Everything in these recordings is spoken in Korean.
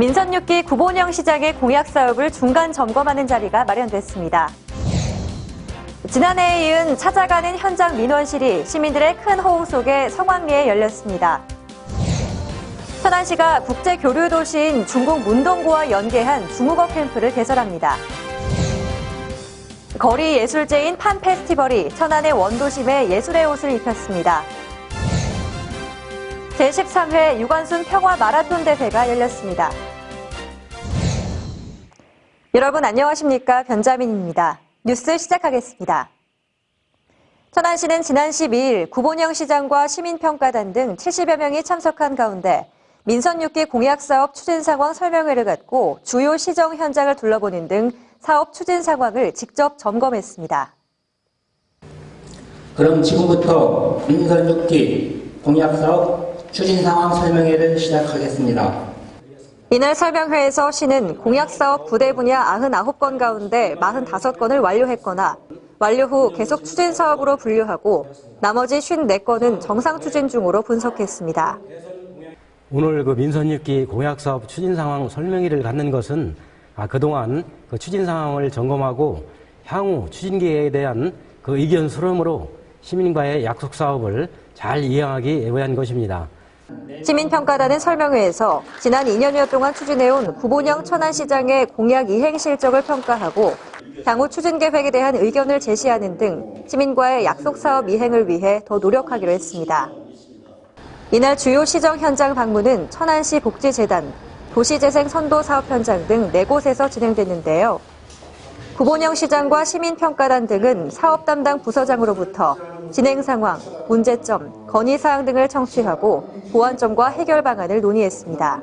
민선 6기 구본영 시장의 공약 사업을 중간 점검하는 자리가 마련됐습니다. 지난해에 이은 찾아가는 현장 민원실이 시민들의 큰 호응 속에 성황리에 열렸습니다. 천안시가 국제교류도시인 중국 문동구와 연계한 중국어 캠프를 개설합니다. 거리 예술제인 판 페스티벌이 천안의 원도심에 예술의 옷을 입혔습니다. 제13회 유관순 평화 마라톤 대회가 열렸습니다. 여러분 안녕하십니까? 변자민입니다. 뉴스 시작하겠습니다. 천안시는 지난 12일 구본영 시장과 시민평가단 등 70여 명이 참석한 가운데 민선 6기 공약사업 추진 상황 설명회를 갖고 주요 시정 현장을 둘러보는 등 사업 추진 상황을 직접 점검했습니다. 그럼 지금부터 민선 6기 공약사업 추진 상황 설명회를 시작하겠습니다. 이날 설명회에서 시는 공약사업 부대 분야 99건 가운데 45건을 완료했거나 완료 후 계속 추진 사업으로 분류하고 나머지 54건은 정상 추진 중으로 분석했습니다. 오늘 민선 6기 공약사업 추진 상황 설명회를 갖는 것은 그동안 추진 상황을 점검하고 향후 추진 계획에 대한 의견 수렴으로 시민과의 약속 사업을 잘 이행하기 위한 것입니다. 시민평가단은 설명회에서 지난 2년여 동안 추진해온 구본영 천안시장의 공약 이행 실적을 평가하고 향후 추진 계획에 대한 의견을 제시하는 등 시민과의 약속 사업 이행을 위해 더 노력하기로 했습니다. 이날 주요 시정 현장 방문은 천안시 복지재단, 도시재생 선도 사업 현장 등 4곳에서 진행됐는데요. 구본영 시장과 시민평가단 등은 사업 담당 부서장으로부터 진행 상황, 문제점, 건의사항 등을 청취하고 보완점과 해결 방안을 논의했습니다.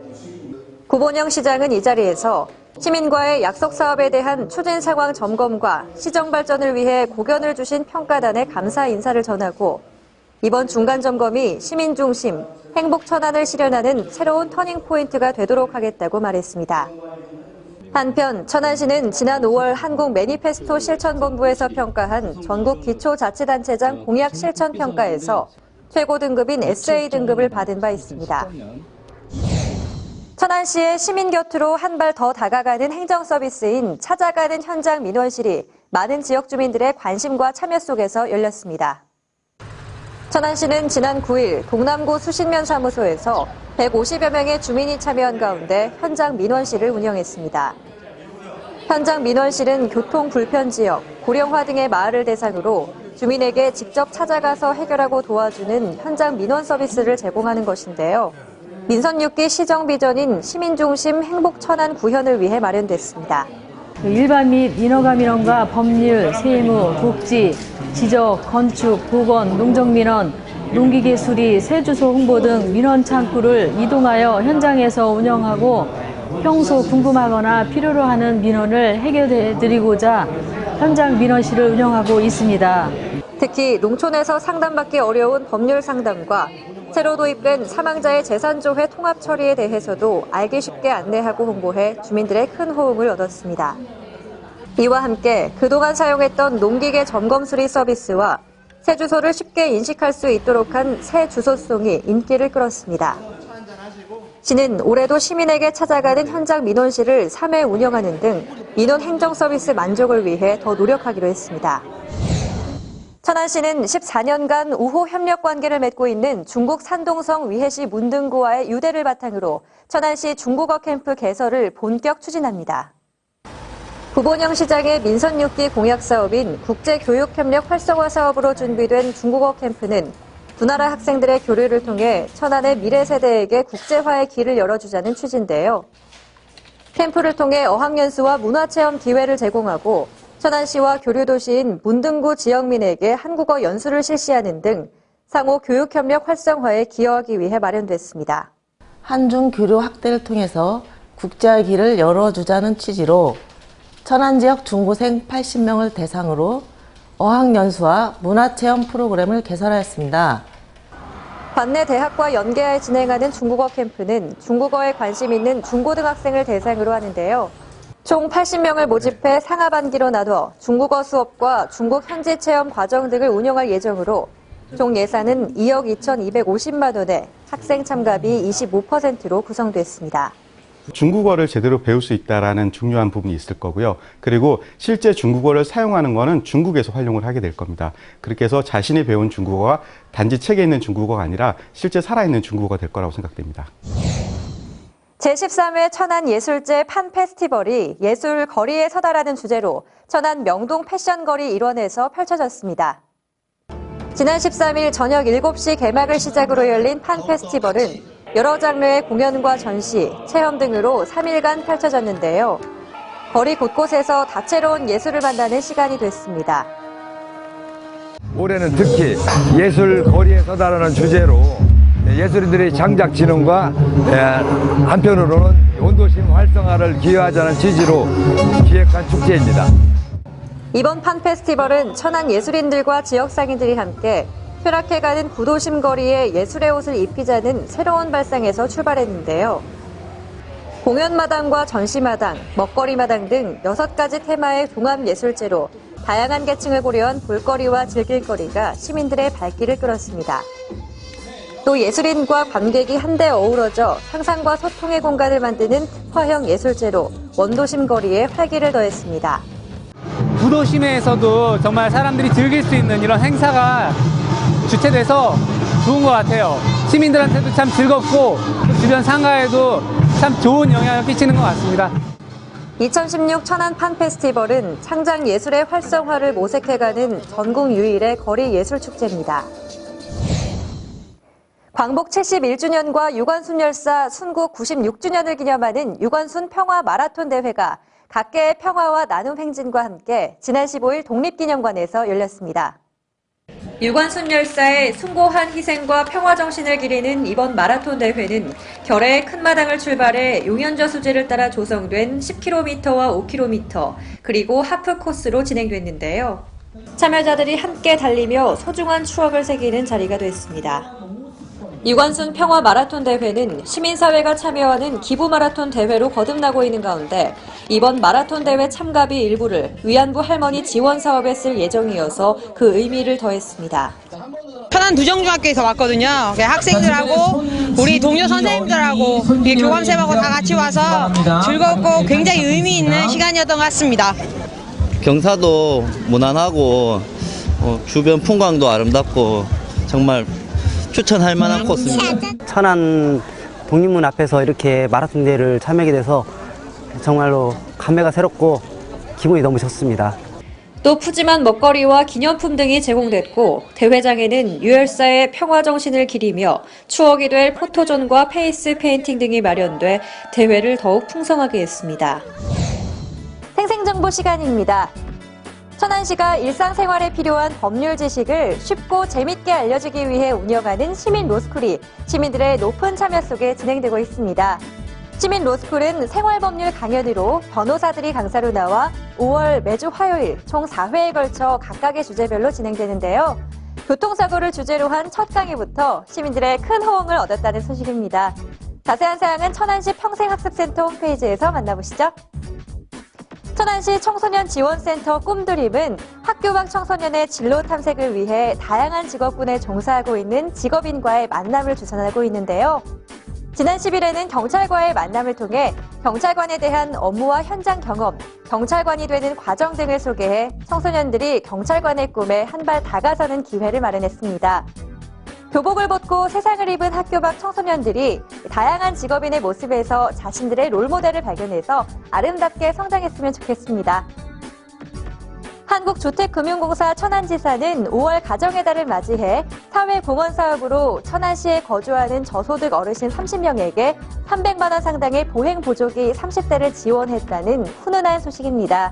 구본영 시장은 이 자리에서 시민과의 약속 사업에 대한 추진 상황 점검과 시정 발전을 위해 고견을 주신 평가단에 감사 인사를 전하고 이번 중간 점검이 시민 중심, 행복 천안을 실현하는 새로운 터닝 포인트가 되도록 하겠다고 말했습니다. 한편 천안시는 지난 5월 한국 매니페스토 실천본부에서 평가한 전국 기초자치단체장 공약 실천 평가에서 최고 등급인 SA 등급을 받은 바 있습니다. 천안시의 시민 곁으로 한 발 더 다가가는 행정 서비스인 찾아가는 현장 민원실이 많은 지역 주민들의 관심과 참여 속에서 열렸습니다. 천안시는 지난 9일 동남구 수신면 사무소에서 150여 명의 주민이 참여한 가운데 현장 민원실을 운영했습니다. 현장 민원실은 교통 불편 지역, 고령화 등의 마을을 대상으로 주민에게 직접 찾아가서 해결하고 도와주는 현장 민원 서비스를 제공하는 것인데요. 민선 6기 시정 비전인 시민중심 행복천안 구현을 위해 마련됐습니다. 일반 및 민허가 민원과 법률, 세무, 복지, 지적, 건축, 보건, 농정민원, 농기계 수리, 세주소 홍보 등 민원 창구를 이동하여 현장에서 운영하고 평소 궁금하거나 필요로 하는 민원을 해결해드리고자 현장 민원실을 운영하고 있습니다. 특히 농촌에서 상담받기 어려운 법률 상담과 새로 도입된 사망자의 재산조회 통합 처리에 대해서도 알기 쉽게 안내하고 홍보해 주민들의 큰 호응을 얻었습니다. 이와 함께 그동안 사용했던 농기계 점검 수리 서비스와 새 주소를 쉽게 인식할 수 있도록 한 새 주소송이 인기를 끌었습니다. 시는 올해도 시민에게 찾아가는 현장 민원실을 3회 운영하는 등 민원 행정 서비스 만족을 위해 더 노력하기로 했습니다. 천안시는 14년간 우호 협력 관계를 맺고 있는 중국 산동성 위해시 문등구와의 유대를 바탕으로 천안시 중국어 캠프 개설을 본격 추진합니다. 구본영 시장의 민선 6기 공약 사업인 국제교육협력 활성화 사업으로 준비된 중국어 캠프는 두 나라 학생들의 교류를 통해 천안의 미래 세대에게 국제화의 길을 열어주자는 취지인데요. 캠프를 통해 어학연수와 문화체험 기회를 제공하고 천안시와 교류도시인 문등구 지역민에게 한국어 연수를 실시하는 등 상호 교육협력 활성화에 기여하기 위해 마련됐습니다. 한중 교류 확대를 통해서 국제화 길을 열어주자는 취지로 천안 지역 중고생 80명을 대상으로 어학연수와 문화체험 프로그램을 개설하였습니다. 관내 대학과 연계하여 진행하는 중국어 캠프는 중국어에 관심 있는 중고등학생을 대상으로 하는데요. 총 80명을 모집해 상하반기로 나눠 중국어 수업과 중국 현지 체험 과정 등을 운영할 예정으로 총 예산은 2억 2,250만 원에 학생 참가비 25%로 구성됐습니다. 중국어를 제대로 배울 수 있다라는 중요한 부분이 있을 거고요. 그리고 실제 중국어를 사용하는 거는 중국에서 활용을 하게 될 겁니다. 그렇게 해서 자신이 배운 중국어가 단지 책에 있는 중국어가 아니라 실제 살아있는 중국어가 될 거라고 생각됩니다. 제13회 천안예술제 판페스티벌이 예술 거리에 서다라는 주제로 천안 명동 패션거리 일원에서 펼쳐졌습니다. 지난 13일 저녁 7시 개막을 시작으로 열린 판페스티벌은 여러 장르의 공연과 전시, 체험 등으로 3일간 펼쳐졌는데요. 거리 곳곳에서 다채로운 예술을 만나는 시간이 됐습니다. 올해는 특히 예술 거리에 서다라는 주제로 예술인들의 창작 진흥과 한편으로는 온도심 활성화를 기여하자는 취지로 기획한 축제입니다. 이번 판페스티벌은 천안 예술인들과 지역상인들이 함께 쾌락해가는 구도심 거리에 예술의 옷을 입히자는 새로운 발상에서 출발했는데요. 공연마당과 전시마당, 먹거리마당 등 6가지 테마의 종합예술제로 다양한 계층을 고려한 볼거리와 즐길거리가 시민들의 발길을 끌었습니다. 또 예술인과 관객이 한데 어우러져 상상과 소통의 공간을 만드는 특화형 예술제로 원도심 거리에 활기를 더했습니다. 구도심에서도 정말 사람들이 즐길 수 있는 이런 행사가 주최돼서 좋은 것 같아요. 시민들한테도 참 즐겁고 주변 상가에도 참 좋은 영향을 끼치는 것 같습니다. 2016 천안 판페스티벌은 창작 예술의 활성화를 모색해가는 전국 유일의 거리 예술축제입니다. 광복 71주년과 유관순 열사 순국 96주년을 기념하는 유관순 평화 마라톤 대회가 각계의 평화와 나눔 행진과 함께 지난 15일 독립기념관에서 열렸습니다. 유관순 열사의 숭고한 희생과 평화 정신을 기리는 이번 마라톤 대회는 결해의 큰 마당을 출발해 용연저 수지를 따라 조성된 10km와 5km 그리고 하프 코스로 진행됐는데요. 참여자들이 함께 달리며 소중한 추억을 새기는 자리가 됐습니다. 유관순 평화 마라톤 대회는 시민사회가 참여하는 기부 마라톤 대회로 거듭나고 있는 가운데 이번 마라톤 대회 참가비 일부를 위안부 할머니 지원 사업에 쓸 예정이어서 그 의미를 더했습니다. 천안 두정중학교에서 왔거든요. 학생들하고 우리 동료 선생님들하고 교감쌤하고 다 같이 와서 즐겁고 굉장히 의미 있는 시간이었던 것 같습니다. 경사도 무난하고 주변 풍광도 아름답고 정말 추천할 만한 코스입니다. 천안 독립문 앞에서 이렇게 마라톤 대회를 참여하게 돼서 정말로 감회가 새롭고 기분이 너무 좋습니다. 또 푸짐한 먹거리와 기념품 등이 제공됐고 대회장에는 유 열사의 평화 정신을 기리며 추억이 될 포토존과 페이스 페인팅 등이 마련돼 대회를 더욱 풍성하게 했습니다. 생생정보 시간입니다. 천안시가 일상생활에 필요한 법률 지식을 쉽고 재밌게 알려주기 위해 운영하는 시민 로스쿨이 시민들의 높은 참여 속에 진행되고 있습니다. 시민 로스쿨은 생활법률 강연으로 변호사들이 강사로 나와 5월 매주 화요일 총 4회에 걸쳐 각각의 주제별로 진행되는데요. 교통사고를 주제로 한 첫 강의부터 시민들의 큰 호응을 얻었다는 소식입니다. 자세한 사항은 천안시 평생학습센터 홈페이지에서 만나보시죠. 천안시 청소년지원센터 꿈드림은 학교 밖 청소년의 진로 탐색을 위해 다양한 직업군에 종사하고 있는 직업인과의 만남을 주선하고 있는데요. 지난 10일에는 경찰과의 만남을 통해 경찰관에 대한 업무와 현장 경험, 경찰관이 되는 과정 등을 소개해 청소년들이 경찰관의 꿈에 한 발 다가서는 기회를 마련했습니다. 교복을 벗고 세상을 입은 학교 밖 청소년들이 다양한 직업인의 모습에서 자신들의 롤모델을 발견해서 아름답게 성장했으면 좋겠습니다. 한국주택금융공사 천안지사는 5월 가정의 달을 맞이해 사회공헌 사업으로 천안시에 거주하는 저소득 어르신 30명에게 300만 원 상당의 보행 보조기 30대를 지원했다는 훈훈한 소식입니다.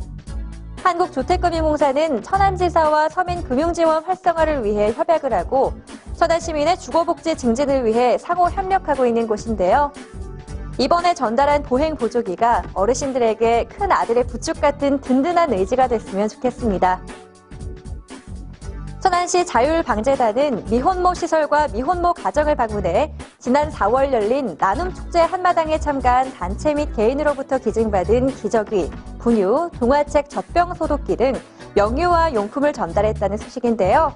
한국주택금융공사는 천안지사와 서민금융지원 활성화를 위해 협약을 하고 천안시민의 주거복지 증진을 위해 상호 협력하고 있는 곳인데요. 이번에 전달한 보행 보조기가 어르신들에게 큰 아들의 부축 같은 든든한 의지가 됐으면 좋겠습니다. 천안시 자율방재단은 미혼모 시설과 미혼모 가정을 방문해 지난 4월 열린 나눔축제 한마당에 참가한 단체 및 개인으로부터 기증받은 기저귀, 분유, 동화책, 젖병 소독기 등 명유와 용품을 전달했다는 소식인데요.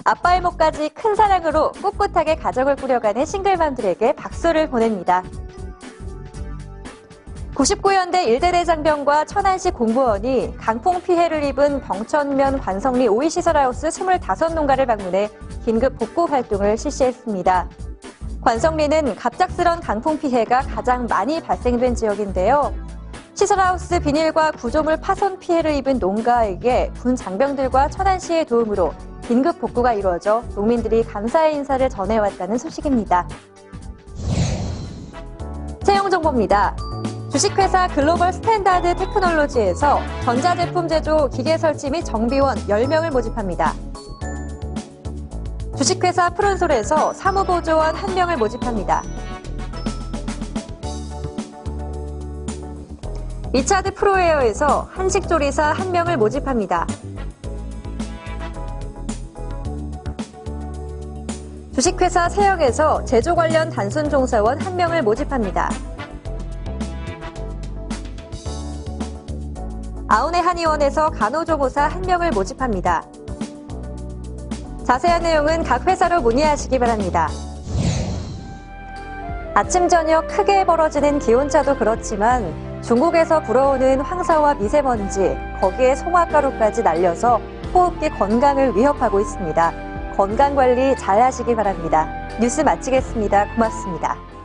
아빠의 몫까지 큰 사랑으로 꿋꿋하게 가정을 꾸려가는 싱글맘들에게 박수를 보냅니다. 99년대 일대대 장병과 천안시 공무원이 강풍 피해를 입은 병천면 관성리 오이시설하우스 25농가를 방문해 긴급 복구 활동을 실시했습니다. 관성리는 갑작스런 강풍 피해가 가장 많이 발생된 지역인데요. 시설하우스 비닐과 구조물 파손 피해를 입은 농가에게 군 장병들과 천안시의 도움으로 긴급 복구가 이루어져 농민들이 감사의 인사를 전해왔다는 소식입니다. 채용 정보입니다. 주식회사 글로벌 스탠다드 테크놀로지에서 전자제품 제조 기계 설치 및 정비원 10명을 모집합니다. 주식회사 푸른솔에서 사무보조원 1명을 모집합니다. 리차드 프로웨어에서 한식조리사 1명을 모집합니다. 주식회사 세영에서 제조 관련 단순 종사원 1명을 모집합니다. 아우네 한의원에서 간호조무사 1명을 모집합니다. 자세한 내용은 각 회사로 문의하시기 바랍니다. 아침 저녁 크게 벌어지는 기온차도 그렇지만 중국에서 불어오는 황사와 미세먼지, 거기에 송화가루까지 날려서 호흡기 건강을 위협하고 있습니다. 건강관리 잘 하시기 바랍니다. 뉴스 마치겠습니다. 고맙습니다.